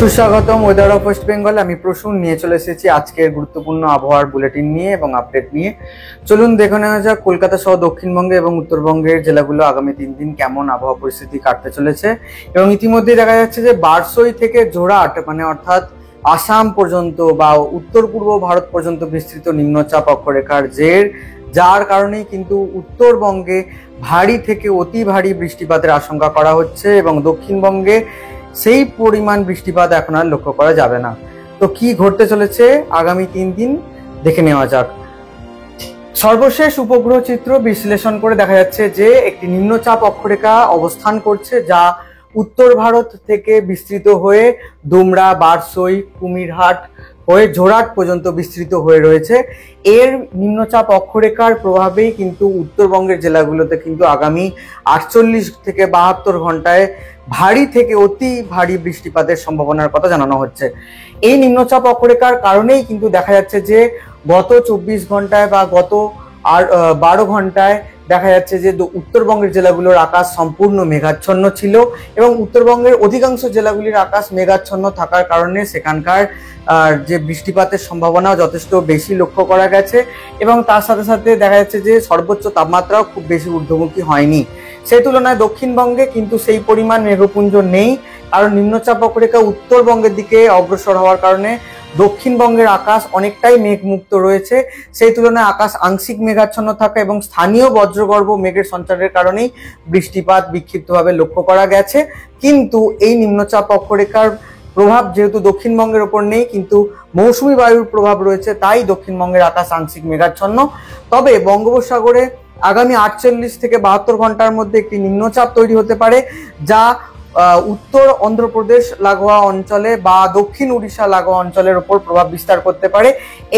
সুস্বাগতম weather of West Bengal. আমি প্রসূন নিয়ে চলে এসেছি আজকের গুরুত্বপূর্ণ আবহাওয়ার বুলেটিন নিয়ে এবং আপডেট নিয়ে। চলুন দেখে নেওয়া যাক কলকাতা সহ দক্ষিণবঙ্গে এবং উত্তরবঙ্গের জেলাগুলো আগামী 3 দিন কেমন আবহাওয়া পরিস্থিতি কাটতে চলেছে। এবং ইতিমধ্যে দেখা যাচ্ছে যে বারসই থেকে জোড়াট মানে অর্থাৎ আসাম পর্যন্ত বা উত্তর পূর্ব ভারত পর্যন্ত বিস্তৃত নিম্নচাপ অক্ষরেখার যার কারণেই কিন্তু উত্তরবঙ্গে ভারী থেকে অতি ভারী বৃষ্টিপাতের আশঙ্কা করা হচ্ছে এবং দক্ষিণবঙ্গে সেই পরিমাণ বৃষ্টিপাত এখন আর লক্ষ্য করা যাবে না। তো কি ঘটতে চলেছে আগামী 3 দিন দেখে নেওয়া যাক। সর্বশেষ উপগ্রহ চিত্র বিশ্লেষণ করে দেখা যাচ্ছে যে একটি নিম্নচাপ অক্ষরেখা অবস্থান করছে, যা উত্তর ভারত থেকে বিস্তৃত হয়ে দুমরা, বারসই, কুমিরহাট হয়ে জোড়াট পর্যন্ত বিস্তৃত হয়ে রয়েছে। এর নিম্নচাপ অক্ষরেখার প্রভাবেই কিন্তু উত্তরবঙ্গের জেলাগুলোতে কিন্তু আগামী 48 থেকে 72 ঘন্টায় ভারী থেকে অতি ভারী বৃষ্টিপাতের সম্ভাবনার কথা জানানো হচ্ছে। এই নিম্নচাপ অক্ষরেখার কারণেই কিন্তু দেখা যাচ্ছে যে গত 24 ঘন্টায় বা গত 12 ঘন্টায় দেখা যাচ্ছে যে উত্তরবঙ্গের জেলাগুলোর আকাশ সম্পূর্ণ মেঘাচ্ছন্ন ছিল এবং উত্তরবঙ্গের অধিকাংশ জেলাগুলির আকাশ মেঘাচ্ছন্ন থাকার কারণে সেখানকার যে বৃষ্টিপাতের সম্ভাবনা যথেষ্ট বেশি লক্ষ্য করা গেছে এবং তার সাথে সাথে দেখা যাচ্ছে যে সর্বোচ্চ তাপমাত্রাও খুব বেশি ঊর্ধ্বমুখী হয়নি। সেই তুলনায় দক্ষিণবঙ্গে কিন্তু সেই পরিমাণ মেঘপুঞ্জ নেই, কারণ নিম্নচাপ অক্ষরেখা উত্তরবঙ্গের দিকে অগ্রসর হওয়ার কারণে দক্ষিণবঙ্গের আকাশ অনেকটাই মেঘমুক্ত রয়েছে। সেই তুলনায় আকাশ আংশিক মেঘাচ্ছন্ন থাকা এবং স্থানীয় বজ্রগর্ভ মেঘের সঞ্চারের কারণেই বৃষ্টিপাত বিক্ষিপ্তভাবে লক্ষ্য করা গেছে। কিন্তু এই নিম্নচাপ অক্ষরেখার প্রভাব যেহেতু দক্ষিণবঙ্গের ওপর নেই, কিন্তু মৌসুমী বায়ুর প্রভাব রয়েছে, তাই দক্ষিণবঙ্গের আকাশ আংশিক মেঘাচ্ছন্ন। তবে বঙ্গোপসাগরে আগামী 48 থেকে 72 ঘন্টার মধ্যে একটি নিম্নচাপ তৈরি হতে পারে, যা উত্তর অন্ধ্রপ্রদেশ লাগোয়া অঞ্চলে বা দক্ষিণ উড়িষ্যা লাগোয়া অঞ্চলের উপর প্রভাব বিস্তার করতে পারে।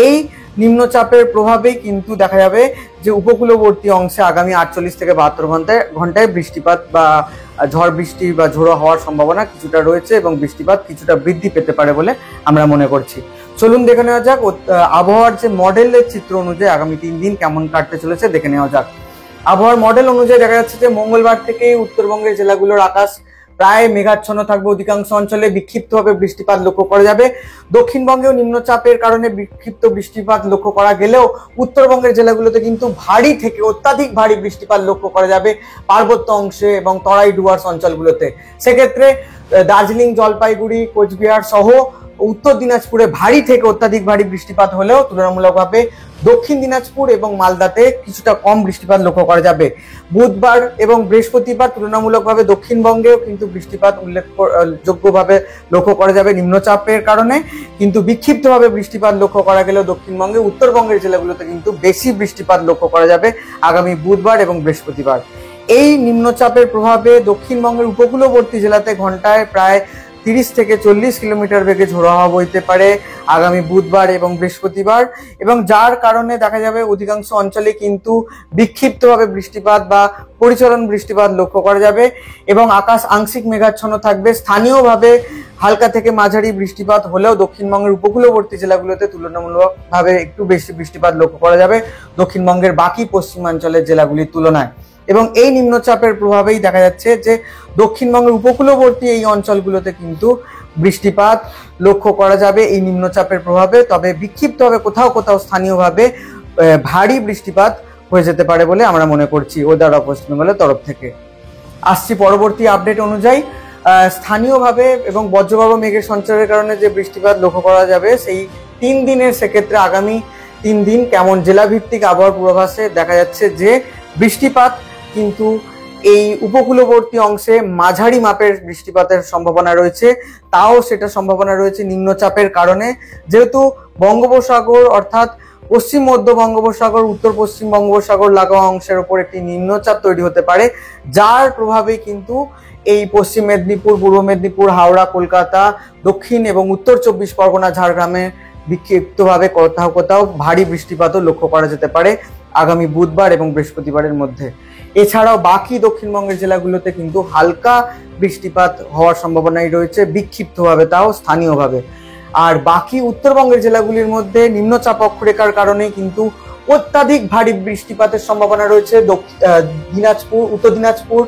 এই নিম্নচাপের প্রভাবেই কিন্তু দেখা যাবে যে উপকূলবর্তী অংশে আগামী 48 থেকে 72 ঘন্টায় বৃষ্টিপাত বা ঝড় বৃষ্টি বা ঝোড়ো হওয়ার সম্ভাবনা কিছুটা রয়েছে এবং বৃষ্টিপাত কিছুটা বৃদ্ধি পেতে পারে বলে আমরা মনে করছি। চলুন দেখে নেওয়া যাক আবহাওয়ার যে মডেলের চিত্র অনুযায়ী আগামী 3 দিন কেমন কাটতে চলেছে দেখে নেওয়া যাক। আবহাওয়ার মডেল অনুযায়ী দেখা যাচ্ছে যে মঙ্গলবার থেকে উত্তরবঙ্গের জেলাগুলোর আকাশ প্রায় মেঘাচ্ছন্ন থাকবে, অধিকাংশ অঞ্চলে বিক্ষিপ্তভাবে বৃষ্টিপাত লক্ষ্য করা যাবে। দক্ষিণবঙ্গেও নিম্নচাপের কারণে বিক্ষিপ্ত বৃষ্টিপাত লক্ষ্য করা গেলেও উত্তরবঙ্গের জেলাগুলোতে কিন্তু ভারী থেকে অত্যাধিক ভারী বৃষ্টিপাত লক্ষ্য করা যাবে পার্বত্য অংশে এবং তরাই ডুয়ার্স অঞ্চলগুলোতে। সেক্ষেত্রে দার্জিলিং, জলপাইগুড়ি, কোচবিহার সহ উত্তর দিনাজপুরে ভারী থেকে অত্যাধিক ভারী বৃষ্টিপাত হলেও তুলনামূলকভাবে দক্ষিণ দিনাজপুর এবং মালদাতে কিছুটা কম বৃষ্টিপাত লক্ষ্য করা যাবে। বুধবার এবং বৃহস্পতিবার তুলনামূলকভাবে দক্ষিণবঙ্গেও কিন্তু বৃষ্টিপাত উল্লেখযোগ্যভাবে লক্ষ্য করা যাবে নিম্নচাপের কারণে, কিন্তু বিক্ষিপ্তভাবে বৃষ্টিপাত লক্ষ্য করা গেলেও দক্ষিণবঙ্গে উত্তরবঙ্গের জেলাগুলোতে কিন্তু বেশি বৃষ্টিপাত লক্ষ্য করা যাবে আগামী বুধবার এবং বৃহস্পতিবার। এই নিম্নচাপের প্রভাবে দক্ষিণবঙ্গের উপকূলবর্তী জেলাতে ঘন্টায় প্রায় 30 থেকে 40 কিলোমিটার বেগে ঝোড়ো হাওয়া বইতে পারে আগামী বুধবার এবং বৃহস্পতিবার, এবং যার কারণে দেখা যাবে অধিকাংশ অঞ্চলে কিন্তু বিক্ষিপ্তভাবে বৃষ্টিপাত বা পরিচলন বৃষ্টিপাত লক্ষ্য করা যাবে এবং আকাশ আংশিক মেঘাচ্ছন্ন থাকবে। স্থানীয়ভাবে হালকা থেকে মাঝারি বৃষ্টিপাত হলেও দক্ষিণবঙ্গের উপকূলবর্তী জেলাগুলোতে তুলনামূলকভাবে একটু বেশি বৃষ্টিপাত লক্ষ্য করা যাবে দক্ষিণবঙ্গের বাকি পশ্চিমাঞ্চলের জেলাগুলির তুলনায়। এবং এই নিম্নচাপের প্রভাবেই দেখা যাচ্ছে যে দক্ষিণবঙ্গের উপকূলবর্তী এই অঞ্চলগুলোতে কিন্তু বৃষ্টিপাত লক্ষ্য করা যাবে এই নিম্নচাপের প্রভাবে। তবে বিক্ষিপ্তভাবে কোথাও কোথাও স্থানীয়ভাবে ভারী বৃষ্টিপাত হয়ে যেতে পারে বলে আমরা মনে করছি ওয়েদার অফ ওয়েস্ট বেঙ্গলের তরফ থেকে। আসছি পরবর্তী আপডেট অনুযায়ী স্থানীয়ভাবে এবং বজ্রগর্ভ মেঘের সঞ্চারের কারণে যে বৃষ্টিপাত লক্ষ্য করা যাবে সেই 3 দিনের, সেক্ষেত্রে আগামী 3 দিন কেমন জেলাভিত্তিক আবহাওয়ার পূর্বাভাসে দেখা যাচ্ছে যে বৃষ্টিপাত কিন্তু এই উপকূলবর্তী অংশে মাঝারি মাপের বৃষ্টিপাতের সম্ভাবনা রয়েছে, তাও সেটা সম্ভাবনা রয়েছে নিম্নচাপের কারণে। যেহেতু বঙ্গোপসাগর অর্থাৎ পশ্চিম মধ্য বঙ্গোপসাগর, উত্তর পশ্চিম বঙ্গোপসাগর লাগোয়া অংশের উপর একটি নিম্নচাপ তৈরি হতে পারে, যার প্রভাবে কিন্তু এই পশ্চিম মেদিনীপুর, পূর্ব মেদিনীপুর, হাওড়া, কলকাতা, দক্ষিণ এবং উত্তর 24 পরগনা, ঝাড়গ্রামে বিক্ষিপ্তভাবে কোথাও কোথাও ভারী বৃষ্টিপাতও লক্ষ্য করা যেতে পারে আগামী বুধবার এবং বৃহস্পতিবারের মধ্যে। এছাড়াও বাকি দক্ষিণবঙ্গের জেলাগুলোতে কিন্তু হালকা বৃষ্টিপাত হওয়ার সম্ভাবনাই রয়েছে, বিক্ষিপ্তভাবে তাও স্থানীয়ভাবে। আর বাকি উত্তরবঙ্গের জেলাগুলির মধ্যে নিম্নচাপ অক্ষরেখার কারণে কিন্তু অত্যাধিক ভারী বৃষ্টিপাতের সম্ভাবনা রয়েছে দিনাজপুর, উত্তর দিনাজপুর,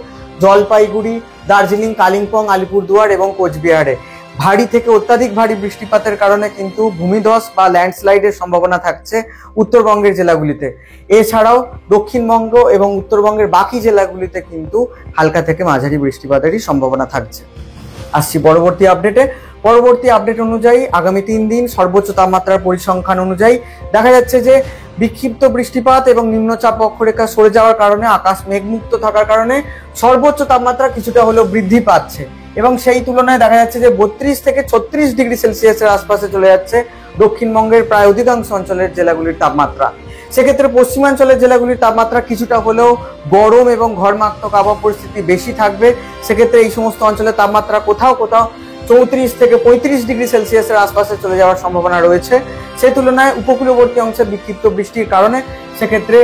জলপাইগুড়ি, দার্জিলিং, কালিম্পং, আলিপুরদুয়ার এবং কোচবিহারে। ভারী থেকে অত্যাধিক ভারী বৃষ্টিপাতের কারণে কিন্তু ভূমিধস বা ল্যান্ডস্লাইডের সম্ভাবনা থাকছে উত্তরবঙ্গের জেলাগুলিতে। এছাড়াও দক্ষিণবঙ্গ এবং উত্তরবঙ্গের বাকি জেলাগুলিতে কিন্তু হালকা থেকে মাঝারি বৃষ্টিপাতেরই সম্ভাবনা থাকছে। আসছি পরবর্তী আপডেট অনুযায়ী আগামী 3 দিন সর্বোচ্চ তাপমাত্রার পরিসংখ্যান অনুযায়ী দেখা যাচ্ছে যে বিক্ষিপ্ত বৃষ্টিপাত এবং নিম্নচাপ অক্ষরেখা সরে যাওয়ার কারণে আকাশ মেঘমুক্ত থাকার কারণে সর্বোচ্চ তাপমাত্রা কিছুটা হলেও বৃদ্ধি পাচ্ছে এবং সেই তুলনায় দেখা যাচ্ছে যে 32 থেকে 36 ডিগ্রি সেলসিয়াসের আশপাশে চলে যাচ্ছে দক্ষিণবঙ্গের প্রায় অধিকাংশ অঞ্চলের জেলাগুলির তাপমাত্রা। সেক্ষেত্রে পশ্চিমাঞ্চলের জেলাগুলির তাপমাত্রা কিছুটা হলেও গরম এবং ঘরমাক্তক আবহাওয়া পরিস্থিতি বেশি থাকবে। সেক্ষেত্রে এই সমস্ত অঞ্চলের তাপমাত্রা কোথাও 34 থেকে 35 ডিগ্রি সেলসিয়াসের আশপাশে চলে যাওয়ার সম্ভাবনা রয়েছে। সেই তুলনায় উপকূলবর্তী অংশে বিক্ষিপ্ত বৃষ্টির কারণে সেক্ষেত্রে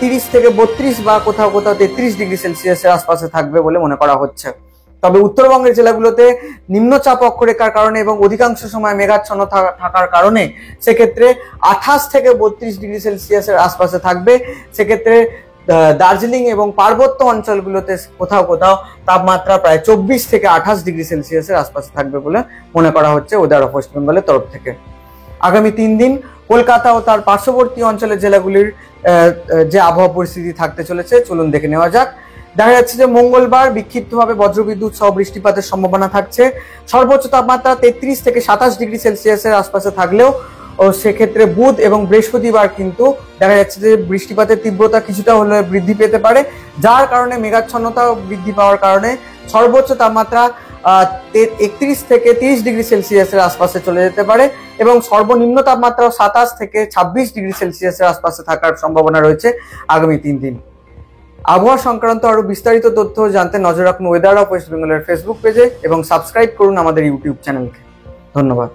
30 থেকে 32 বা কোথাও 33 ডিগ্রি সেলসিয়াসের আশপাশে থাকবে বলে মনে করা হচ্ছে। তবে উত্তরবঙ্গের জেলাগুলোতে নিম্নচাপ অক্ষরেখার কারণে এবং অধিকাংশ সময় মেঘাচ্ছন্ন থাকার কারণে সেক্ষেত্রে 28 থেকে 32 ডিগ্রি সেলসিয়াসের আশপাশে থাকবে। সেক্ষেত্রে দার্জিলিং এবং পার্বত্য অঞ্চলগুলোতে কোথাও তাপমাত্রা প্রায় 24 থেকে 28 ডিগ্রি সেলসিয়াসের আশপাশে থাকবে বলে মনে করা হচ্ছে ওয়েদার অফ ওয়েস্ট বেঙ্গলের তরফ থেকে। আগামী 3 দিন কলকাতা ও তার পার্শ্ববর্তী অঞ্চলের জেলাগুলির যে আবহাওয়া পরিস্থিতি থাকতে চলেছে চলুন দেখে নেওয়া যাক। দেখা যাচ্ছে যে মঙ্গলবার বিক্ষিপ্তভাবে বজ্রবিদ্যুৎ সহ বৃষ্টিপাতের সম্ভাবনা থাকছে। সর্বোচ্চ তাপমাত্রা 33 থেকে 27 ডিগ্রি সেলসিয়াসের আশপাশে থাকলেও ও সেক্ষেত্রে বুধ এবং বৃহস্পতিবার কিন্তু দেখা যাচ্ছে যে বৃষ্টিপাতের তীব্রতা কিছুটা হলে বৃদ্ধি পেতে পারে, যার কারণে মেঘাচ্ছন্নতা বৃদ্ধি পাওয়ার কারণে সর্বোচ্চ তাপমাত্রা 31 থেকে 30 ডিগ্রি সেলসিয়াসের আশপাশে চলে যেতে পারে এবং সর্বনিম্ন তাপমাত্রা 27 থেকে 26 ডিগ্রি সেলসিয়াসের আশপাশে থাকার সম্ভাবনা রয়েছে আগামী 3 দিন। আবহাওয়া সংক্রান্ত আরো বিস্তারিত তথ্য জানতে নজর রাখুন ওয়েদার অফ ওয়েস্ট বেঙ্গলের ফেসবুক পেজে এবং সাবস্ক্রাইব করুন আমাদের ইউটিউব চ্যানেলকে। ধন্যবাদ।